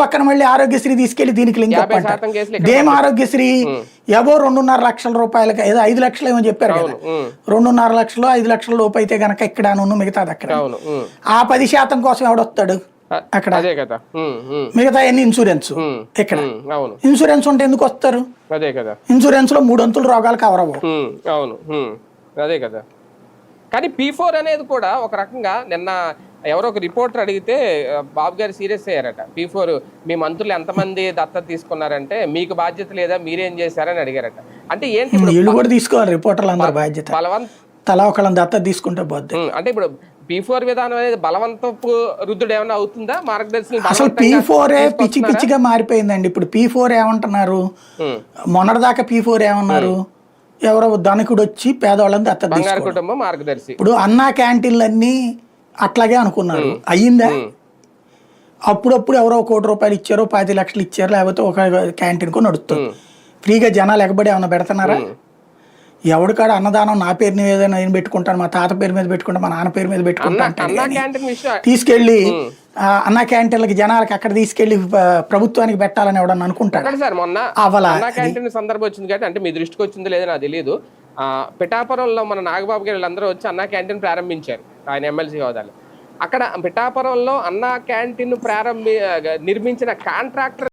పక్కన మళ్ళీ ఆరోగ్యశ్రీ తీసుకెళ్లి దీనికి లింక్ అప్ అంటారు. 50% కేసులు ఇక్కడ దేం ఆరోగ్యశ్రీ ఎవో 2.5 లక్షల రూపాయలకి ఏదో 5 లక్షలు ఏమో చెప్పారు కదా, 2.5 లక్షలు 5 లక్షల లోపు అయితే గనక ఇక్కడ మిగతాది అక్కడ. అవును ఆ 10% కోసం ఎవడొస్తాడు అక్కడ? అదే కదా. మిగతా అన్ని ఇన్సూరెన్స్. ఇక్కడ అవును ఇన్సూరెన్స్ ఉంటే ఎందుకు వస్తారు? అదే కదా. ఇన్సూరెన్స్ లో 3 వంతుల రోగాలు కవర్ అవ్వవు. అవును అదే కదా. కానీ P4 అనేది కూడా ఒక రకంగా నిన్న ఎవరో ఒక రిపోర్టర్ అడిగితే బాబు గారు సీరియస్ అయ్యారట. P4 మీ మంత్రులు ఎంతమంది దత్తత తీసుకున్నారంటే మీకు బాధ్యత లేదా, మీరేం చేశారని అడిగారట. అంటే ఏంటి ఇప్పుడు వీళ్ళు కూడా తీసుకోవాలి రిపోర్టర్లు అందరూ బాధ్యత, తలా ఒకళ్ళని దత్తత తీసుకుంటే పోద్ది. అంటే ఇప్పుడు P4 విధానం అనేది బలవంతపు రుద్దుడు ఏమైనా అవుతుందా? మార్గదర్శనం అసలు P4 పిచ్చి పిచ్చిగా మారిపోయిందండి. ఇప్పుడు P4 ఏమంటున్నారు, మొన్నటిదాకా P4 ఏమన్నారు, ఎవరో ధనికుడు వచ్చి పేదవాళ్ళని దత్తత బంగారు కుటుంబం మార్గదర్శి. ఇప్పుడు అన్నా క్యాంటీన్లన్నీ అట్లాగే అనుకున్నారు, అయ్యిందా? అప్పుడప్పుడు ఎవరో 1 కోటి రూపాయలు ఇచ్చారో 10 లక్షలు ఇచ్చారు, లేకపోతే ఒక క్యాంటీన్ కు నడుస్తుంది. ఫ్రీగా జనాలు ఎగబడి ఏమన్నా పెడుతున్నారా? ఎవడికాడ అన్నదానం నా పేరు మీద నేను పెట్టుకుంటాను, మా తాత పేరు మీద పెట్టుకుంటాను, మా నాన్న పేరు మీద పెట్టుకుంటాను, తీసుకెళ్లి అన్నా క్యాంటీన్లకి జనాలకి అక్కడ తీసుకెళ్లి ప్రభుత్వానికి పెట్టాలని ఎవడన్నా అనుకుంటాడు సార్. మొన్న అన్నా క్యాంటీన్ సందర్భం వచ్చింది కాబట్టి, అంటే మీ దృష్టికి వచ్చిందో లేదో నాకు తెలియదు. పిఠాపురంలో మన నాగబాబు గారు వీళ్ళందరూ వచ్చి అన్నా క్యాంటీన్ ప్రారంభించారు ఆయన ఎమ్మెల్సీ హోదాలో. అక్కడ పిఠాపురంలో అన్నా క్యాంటీన్ నిర్మించిన కాంట్రాక్టర్